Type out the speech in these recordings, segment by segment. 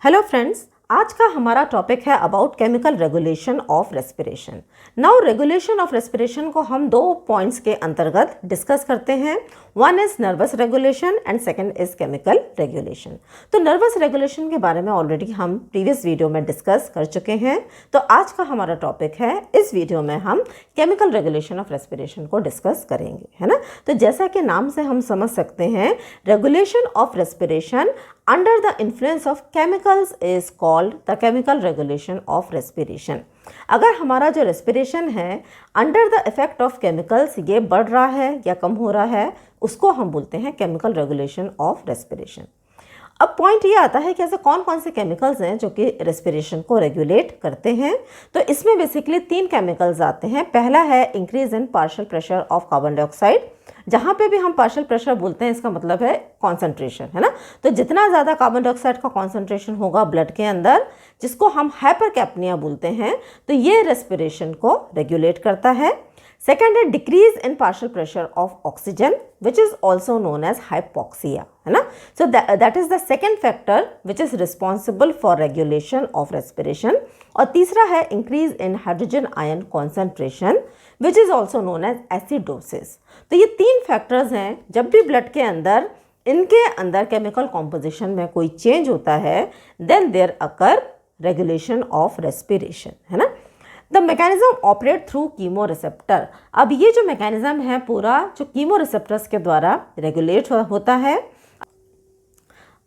Hello friends, आज का हमारा टॉपिक है about chemical regulation of respiration. Now regulation of respiration को हम दो पॉइंट्स के अंतर्गत डिस्कस करते हैं। One is nervous regulation and second is chemical regulation. तो नर्वस रेगुलेशन के बारे में ऑलरेडी हम प्रीवियस वीडियो में डिस्कस कर चुके हैं। तो आज का हमारा टॉपिक है, इस वीडियो में हम केमिकल रेगुलेशन ऑफ रेस्पिरेशन को डिस्कस करेंगे, है ना। तो जैसा कि नाम से हम समझ सकते हैं, regulation of respiration under the influence of chemicals is called the chemical regulation of respiration। अगर हमारा जो रेस्पिरेशन है under the effect of chemicals ये बढ़ रहा है या कम हो रहा है, उसको हम बोलते हैं केमिकल रेगुलेशन ऑफ रेस्पिरेशन। अब पॉइंट ये आता है कि ऐसे कौन कौन से केमिकल्स हैं जो कि रेस्पिरेशन को रेगुलेट करते हैं। तो इसमें बेसिकली तीन केमिकल्स आते हैं। पहला है increase in partial pressure of carbon dioxide. जहाँ पे भी हम पार्शियल प्रेशर बोलते हैं, इसका मतलब है कॉन्सेंट्रेशन, है ना। तो जितना ज़्यादा कार्बन डाइऑक्साइड का कॉन्सेंट्रेशन होगा ब्लड के अंदर, जिसको हम हाइपरकैप्निया बोलते हैं, तो ये रेस्पिरेशन को रेगुलेट करता है। सेकेंड है decrease in partial pressure of oxygen which is also known as hypoxia, है ना। So that is the second factor which is responsible for regulation of respiration. और तीसरा है increase in hydrogen ion concentration which is also known as acidosis. तो ये तीन factors हैं, जब भी ब्लड के अंदर इनके अंदर केमिकल कॉम्पोजिशन में कोई चेंज होता है, then there occur regulation of respiration, है ना। The mechanism operate through chemo receptor. अब ये जो मैकेनिज्म है पूरा, जो कीमो रिसेप्टर्स के द्वारा रेगुलेट होता है।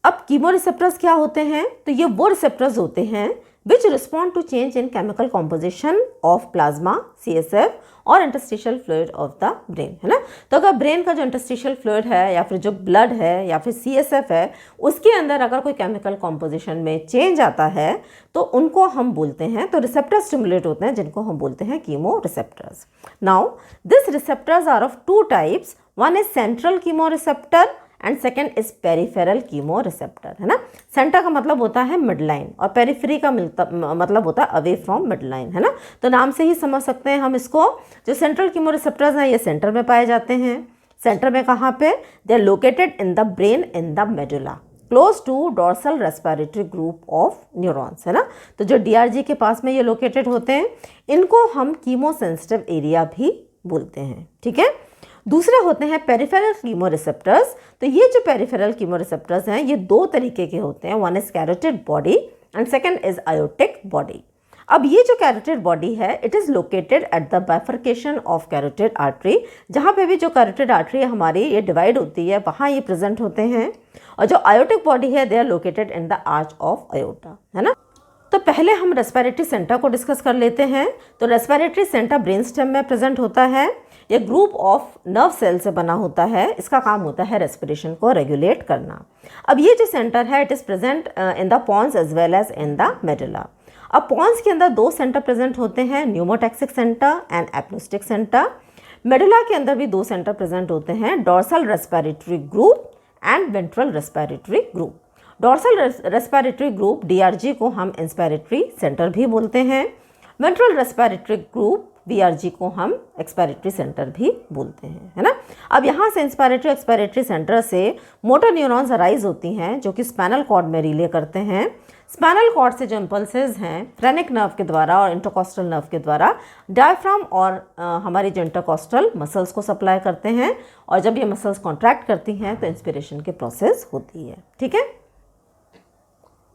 अब कीमो रिसेप्टर्स क्या होते हैं? तो ये वो रिसेप्टर्स होते हैं which respond to change in chemical composition of plasma, CSF और interstitial fluid of the brain, है ना। तो अगर ब्रेन का जो इंटरस्टिशियल फ्लूइड है या फिर जो ब्लड है या फिर CSF है, उसके अंदर अगर कोई केमिकल कॉम्पोजिशन में चेंज आता है तो उनको हम बोलते हैं, तो रिसेप्टर स्टिमुलेट होते हैं, जिनको हम बोलते हैं chemo receptors. Now this receptors are of two types. One is central chemo receptor and second is peripheral chemo receptor, है ना। सेंटर का मतलब होता है मिड लाइन और पेरिफेरी का मतलब होता है अवे फ्रॉम मिड लाइन, है ना। तो नाम से ही समझ सकते हैं हम इसको। जो सेंट्रल कीमो रिसेप्टर्स हैं ये सेंटर में पाए जाते हैं। सेंटर में कहाँ पे? They are located in the brain in the medulla close to dorsal respiratory group of neurons, है ना। तो जो DRG के पास में ये लोकेटेड होते हैं, इनको हम कीमो सेंसिटिव एरिया भी बोलते हैं, ठीक है। दूसरे होते हैं पेरिफेरल कीमो रिसेप्टर्स। तो ये जो पेरिफेरल कीमो रिसेप्टर्स हैं ये दो तरीके के होते हैं। One is carotid body and second is aortic body. अब ये जो कैरोटिड बॉडी है, it is located at the bifurcation of carotid artery. जहाँ पे भी जो कैरोटिड आर्टरी है हमारी ये डिवाइड होती है, वहाँ ये प्रेजेंट होते हैं। और जो आयोटिक बॉडी है, they are located in the arch of aorta, है ना। तो पहले हम रेस्पिरेटरी सेंटर को डिस्कस कर लेते हैं। तो रेस्पिरेटरी सेंटर ब्रेन स्टेम में प्रेजेंट होता है। ये ग्रुप ऑफ नर्व सेल से बना होता है। इसका काम होता है रेस्पिरेशन को रेगुलेट करना। अब ये जो सेंटर है, it is present in the pons as well as in the medulla. अब पॉन्स के अंदर दो सेंटर प्रेजेंट होते हैं, pneumotaxic centre and apneustic centre. Medulla के अंदर भी दो सेंटर प्रेजेंट होते हैं, dorsal respiratory group and ventral respiratory group. Dorsal respiratory group DRG को हम इंस्पिरेटरी सेंटर भी बोलते हैं। वेंट्रल रेस्पिरेटरी ग्रुप VRG को हम एक्सपिरेटरी सेंटर भी बोलते हैं, है ना। अब यहाँ से इंस्पिरेटरी एक्सपिरेटरी सेंटर से मोटर न्यूरॉन्स अराइज होती हैं, जो कि स्पाइनल कॉर्ड में रिले करते हैं। स्पाइनल कॉर्ड से जो इम्पल्सेस हैं फ्रेनिक नर्व के द्वारा और इंटरकॉस्टल नर्व के द्वारा डायफ्राम और हमारी जो इंटरकॉस्टल मसल्स को सप्लाई करते हैं। और जब ये मसल्स कॉन्ट्रैक्ट करती हैं तो इंस्पिरेशन की प्रोसेस होती है, ठीक है।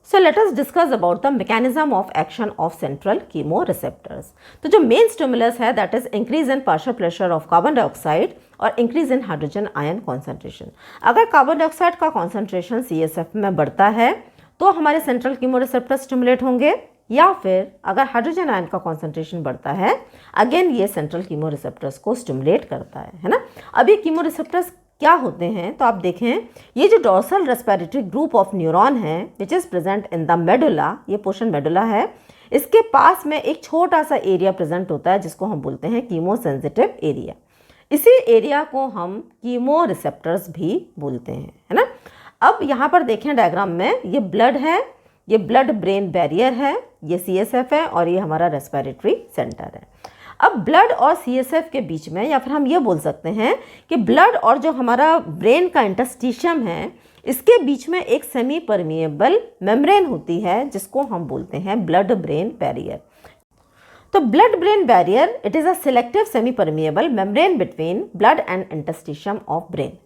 So let us discuss about the mechanism of action of central chemoreceptors। तो जो मेन स्टिमुलस है that is increase in partial pressure of carbon dioxide और increase in hydrogen ion concentration. अगर कार्बन डाइऑक्साइड का कॉन्सेंट्रेशन CSF में बढ़ता है तो हमारे सेंट्रल कीमोरिसेप्टर स्टिमुलेट होंगे, या फिर अगर हाइड्रोजन आयन का कॉन्सेंट्रेशन बढ़ता है, अगेन ये सेंट्रल कीमोरिसेप्टर्स को स्टिमुलेट करता है ना। अब ये कीमोरिसेप्टर्स क्या होते हैं? तो आप देखें, ये जो dorsal respiratory group of neuron है which is present in the medulla, ये पोर्शन मेडुला है, इसके पास में एक छोटा सा एरिया प्रेजेंट होता है जिसको हम बोलते हैं कीमो सेंसिटिव एरिया। इसी एरिया को हम कीमो रिसेप्टर्स भी बोलते हैं, है ना। अब यहाँ पर देखें डायग्राम में, ये ब्लड है, ये ब्लड ब्रेन बैरियर है, ये CSF है और ये हमारा रेस्पिरेटरी सेंटर है। अब ब्लड और CSF के बीच में, या फिर हम ये बोल सकते हैं कि ब्लड और जो हमारा ब्रेन का इंटरस्टिशियम है, इसके बीच में एक सेमी परमिएबल मेम्ब्रेन होती है जिसको हम बोलते हैं ब्लड ब्रेन बैरियर। तो blood brain barrier it is a selective semi permeable membrane between blood and interstitium of brain.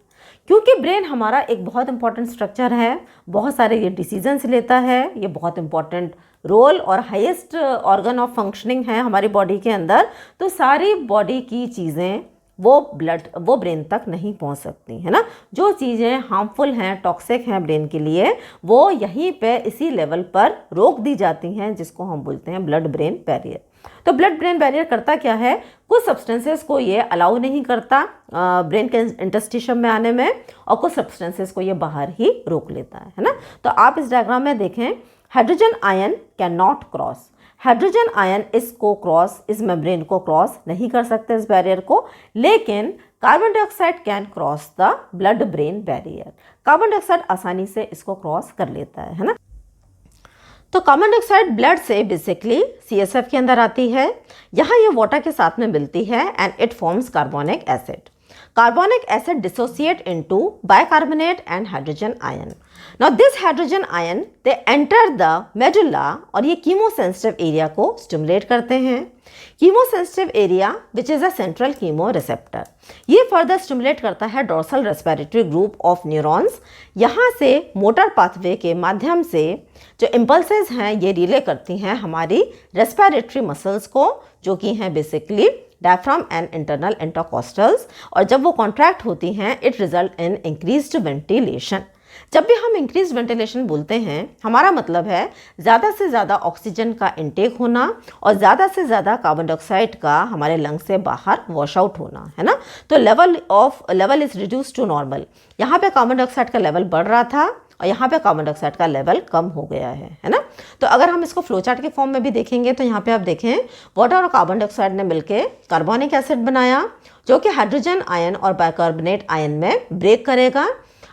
क्योंकि ब्रेन हमारा एक बहुत इंपॉर्टेंट स्ट्रक्चर है, बहुत सारे ये डिसीजंस लेता है, ये बहुत इंपॉर्टेंट रोल और हाईएस्ट ऑर्गन ऑफ फंक्शनिंग है हमारी बॉडी के अंदर, तो सारी बॉडी की चीज़ें वो ब्रेन तक नहीं पहुंच सकती है ना। जो चीज़ें हार्मफुल हैं, टॉक्सिक हैं ब्रेन के लिए, वो यहीं पे इसी लेवल पर रोक दी जाती हैं, जिसको हम बोलते हैं ब्लड ब्रेन बैरियर। तो ब्लड ब्रेन बैरियर करता क्या है, कुछ सब्सटेंसेस को ये अलाउ नहीं करता ब्रेन के इंटरस्टिशियम में आने में, और कुछ सब्सटेंसेस को ये बाहर ही रोक लेता है ना। तो आप इस डायग्राम में देखें, hydrogen ion can not cross, hydrogen ion इस मेम्ब्रेन को क्रॉस नहीं कर सकते इस बैरियर को, लेकिन carbon dioxide can cross the blood brain barrier. Carbon dioxide आसानी से इसको क्रॉस कर लेता है ना। तो कार्बन डाइऑक्साइड ब्लड से बेसिकली CSF के अंदर आती है, यहाँ ये वाटर के साथ में मिलती है and it forms carbonic acid. Carbonic acid dissociate into bicarbonate and hydrogen ion. Now this hydrogen ion they enter the medulla और ये chemosensitive area को stimulate करते हैं। Chemosensitive area which is a central chemoreceptor, ये further stimulate करता है dorsal respiratory group of neurons। यहाँ से motor pathway के माध्यम से जो impulses हैं ये relay करती हैं हमारी respiratory muscles को, जो कि हैं basically डायफ्राम एंड इंटरनल इंटरकॉस्टल्स, और जब वो कॉन्ट्रैक्ट होती हैं it result in increased ventilation. जब भी हम इंक्रीज वेंटिलेशन बोलते हैं, हमारा मतलब है ज़्यादा से ज़्यादा ऑक्सीजन का इंटेक होना और ज़्यादा से ज़्यादा कार्बन डाइऑक्साइड का हमारे लंग से बाहर वॉश आउट होना, है ना। तो level is reduce to normal. यहाँ पे कार्बन डाइऑक्साइड का लेवल बढ़ रहा था और यहाँ पे कार्बन डाइऑक्साइड का लेवल कम हो गया है ना। तो अगर हम इसको फ्लोचार्ट के फॉर्म में भी देखेंगे तो यहाँ पे आप देखें, वाटर और कार्बन डाइऑक्साइड ने मिलकर कार्बोनिक एसिड बनाया, जो कि हाइड्रोजन आयन और बाइकार्बोनेट आयन में ब्रेक करेगा।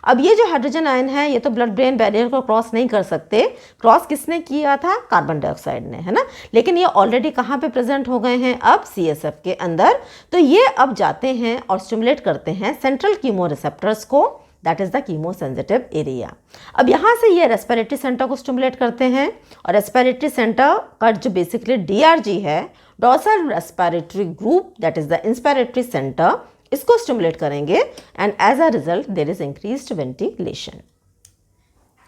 अब ये जो हाइड्रोजन आयन है ये तो ब्लड ब्रेन बैरियर को क्रॉस नहीं कर सकते, क्रॉस किसने किया था, कार्बन डाइऑक्साइड ने, है ना। लेकिन ये ऑलरेडी कहाँ पे प्रेजेंट हो गए हैं, अब CSF के अंदर। तो ये अब जाते हैं और स्टिमुलेट करते हैं सेंट्रल कीमो रिसेप्टर्स को, that is the chemo sensitive area. अब यहाँ से ये रेस्पिरेटरी सेंटर को स्टिमुलेट करते हैं, और रेस्पिरेटरी सेंटर का जो बेसिकली DRG है, dorsal respiratory group, that is the inspiratory centre, इसको स्टिमुलेट करेंगे and as a result there is increased ventilation.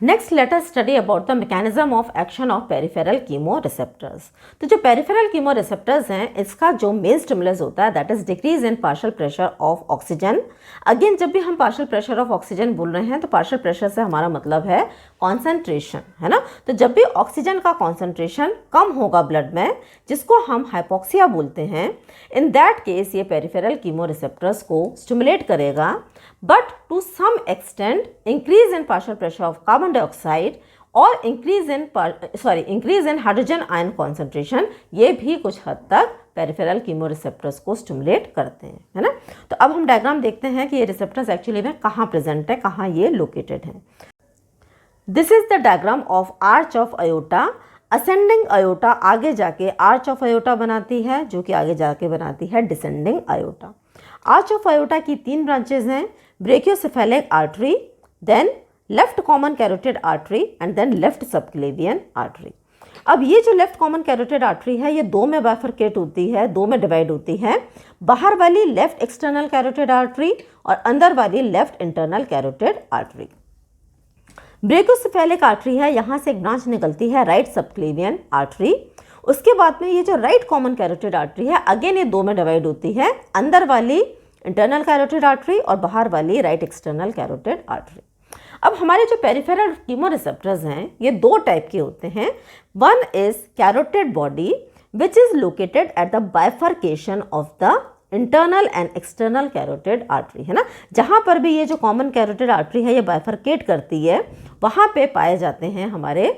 Next let us study about the mechanism of action of peripheral chemo receptors. तो जो peripheral chemo receptors हैं, इसका जो main stimulus होता है that is decrease in partial pressure of oxygen. Again जब भी हम पार्शियल प्रेशर ऑफ ऑक्सीजन बोल रहे हैं तो पार्शियल प्रेशर से हमारा मतलब है कॉन्सेंट्रेशन, है ना। तो जब भी ऑक्सीजन का कॉन्सेंट्रेशन कम होगा ब्लड में, जिसको हम हाइपोक्सिया बोलते हैं, इन दैट केस ये पेरिफेरल कीमो रिसेप्टर्स को स्टिमुलेट करेगा, but to some extent increase in partial pressure of carbon dioxide और increase in hydrogen ion concentration, ये भी कुछ हद तक पेरिफेरल कीमो रिसेप्टर्स को स्टिमुलेट करते हैं, है ना। तो अब हम डायग्राम देखते हैं कि ये रिसेप्टर्स एक्चुअली में कहाँ प्रेजेंट है, कहाँ ये लोकेटेड हैं। This is the diagram of arch of aorta. Ascending aorta आगे जाके आर्च ऑफ अयोटा बनाती है, जो कि आगे जाके बनाती है descending aorta. Arch of aorta की 3 ब्रांचेज हैं, brachiocephalic artery, then left common carotid artery and then left subclavian artery. अब ये जो लेफ्ट कॉमन कैरोटिड आर्टरी है, ये 2 में बाइफरकेट होती है, 2 में डिवाइड होती है। बाहर वाली लेफ्ट एक्सटर्नल कैरोटिड आर्टरी और अंदर वाली left internal carotid artery. Brachiocephalic artery है, यहाँ से एक ब्रांच निकलती है राइट सबक्लेवियन आर्टरी। उसके बाद में ये जो राइट कॉमन कैरोटिड आर्टरी है, अगेन ये 2 में डिवाइड होती है, अंदर वाली इंटरनल कैरोटिड आर्टरी और बाहर वाली राइट एक्सटर्नल कैरोटिड आर्टरी। अब हमारे जो पेरिफेरल कीमो रिसेप्टर्स हैं, ये 2 टाइप के होते हैं। One is carotid body which is located at the bifurcation of the internal and external carotid artery, है ना। जहाँ पर भी ये जो कॉमन कैरोटिड आर्टरी है ये बाइफर्केट करती है, वहाँ पे पाए जाते हैं हमारे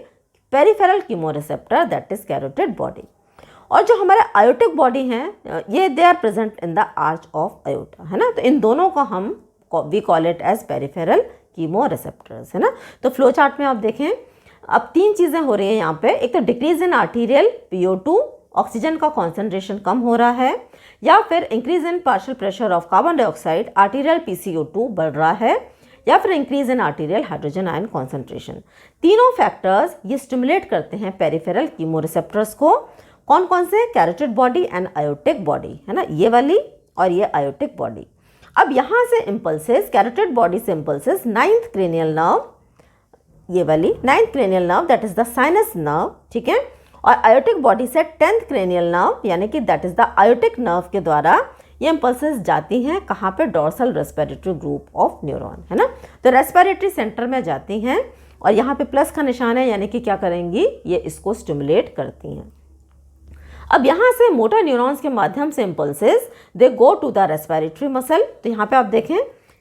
peripheral chemo receptor, that is carotid body. और जो हमारे आयोटिक बॉडी हैं, ये they are present in the arch of aorta, है ना। तो इन दोनों को हम we call it as peripheral chemo receptors, है ना। तो फ्लो चार्ट में आप देखें, अब 3 चीज़ें हो रही हैं यहाँ पे। एक तो decrease in arterial PO2, oxygen का कॉन्सेंट्रेशन कम हो रहा है, या फिर increase in partial pressure of carbon dioxide, arterial PCO2 बढ़ रहा है, या फिर increase in arterial hydrogen ion concentration. तीनों फैक्टर्स ये स्टिमुलेट करते हैं पेरिफेरल कीमोरिसेप्टर्स को। कौन कौन से? Carotid body and aortic body, है ना, ये वाली और ये आयोटिक बॉडी। अब यहाँ से इम्पल्सेस, कैरोटिड बॉडी से इम्पल्सेस 9th क्रेनियल नर्व, ये वाली 9th cranial nerve that is the sinus nerve, ठीक है, और आयोटिक बॉडी से 10th क्रेनियल नर्व यानी कि that is the aortic nerve के द्वारा ये इम्पल्सेस जाती हैं कहाँ पे? Dorsal respiratory group of neuron, है ना। तो रेस्पिरेटरी सेंटर में जाती हैं और यहाँ पे प्लस का निशान है, यानी कि क्या करेंगी? ये इसको स्टिमुलेट करती हैं। अब यहाँ से मोटर न्यूरॉन्स के माध्यम से impulses they go to the respiratory muscle. तो यहाँ पे आप देखें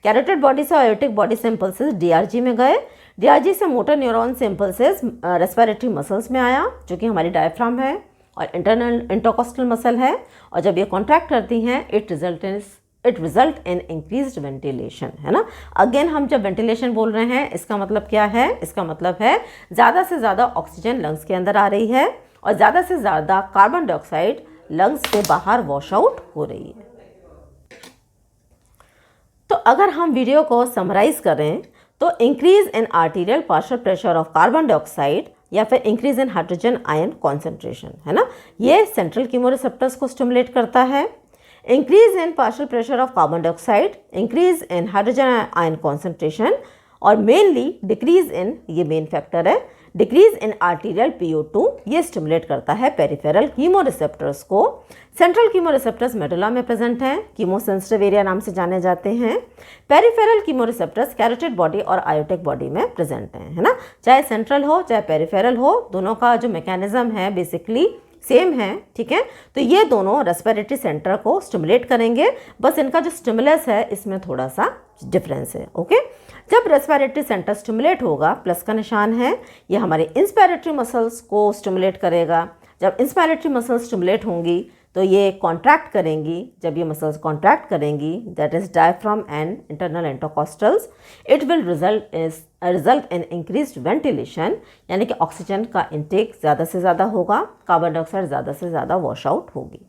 कैरोटिड बॉडी से आयोटिक बॉडी से इम्पल्सेस डीआरजी में गए, डीआरजी से मोटर न्यूरॉन से इम्पल्सेस रेस्पिरेटरी मसल्स में आया जो कि हमारी डायफ्राम है और इंटरनल इंटरकोस्टल मसल है, और जब ये कॉन्ट्रैक्ट करती हैं it result in increased ventilation, है ना। अगेन हम जब वेंटिलेशन बोल रहे हैं इसका मतलब क्या है? इसका मतलब है ज़्यादा से ज़्यादा ऑक्सीजन लंग्स के अंदर आ रही है और ज़्यादा से ज़्यादा कार्बन डाइऑक्साइड लंग्स से बाहर वॉश आउट हो रही है। तो अगर हम वीडियो को समराइज करें तो increase in arterial partial pressure of carbon dioxide या फिर increase in hydrogen ion concentration, है ना, ये सेंट्रल कीमोरिसेप्टर्स को स्टिमुलेट करता है। Increase in partial pressure of carbon dioxide, increase in hydrogen ion concentration और मेनली डिक्रीज इन, ये मेन फैक्टर है, डिक्रीज इन आर्टीरियल PO2, ये स्टिमुलेट करता है पेरिफेरल कीमोरिसेप्टर्स को। सेंट्रल कीमोरिसेप्टर्स मेडुला में प्रेजेंट हैं, कीमोसेंसिटिव एरिया नाम से जाने जाते हैं। पेरिफेरल कीमोरिसेप्टर्स कैरोटिड बॉडी और आयोटिक बॉडी में प्रेजेंट हैं, है ना। चाहे सेंट्रल हो चाहे पेरिफेरल हो, दोनों का जो मैकेनिज्म है बेसिकली सेम है, ठीक है। तो ये दोनों रेस्पिरेटरी सेंटर को स्टिमुलेट करेंगे, बस इनका जो स्टिमुलस है इसमें थोड़ा सा डिफरेंस है, ओके। जब रेस्पिरेटरी सेंटर स्टिमुलेट होगा, प्लस का निशान है, ये हमारे इंस्पिरेटरी मसल्स को स्टिमुलेट करेगा। जब इंस्पिरेटरी मसल्स स्टिमुलेट होंगी तो ये कॉन्ट्रैक्ट करेंगी, जब ये मसल्स कॉन्ट्रैक्ट करेंगी that is diaphragm and internal intercostals, it will result in increased ventilation, यानी कि ऑक्सीजन का इंटेक ज़्यादा से ज़्यादा होगा, कार्बन डाइऑक्साइड ज़्यादा से ज़्यादा वॉश आउट होगी।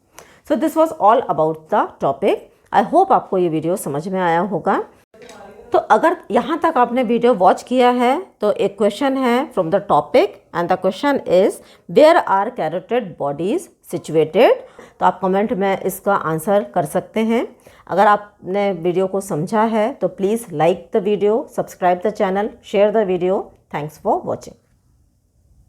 So this was all about the topic. I hope आपको ये वीडियो समझ में आया होगा। तो अगर यहाँ तक आपने वीडियो वॉच किया है तो एक क्वेश्चन है from the topic and the question is where are carotid bodies situated. तो आप कमेंट में इसका आंसर कर सकते हैं। अगर आपने वीडियो को समझा है तो please like the video, subscribe the channel, share the video. Thanks for watching.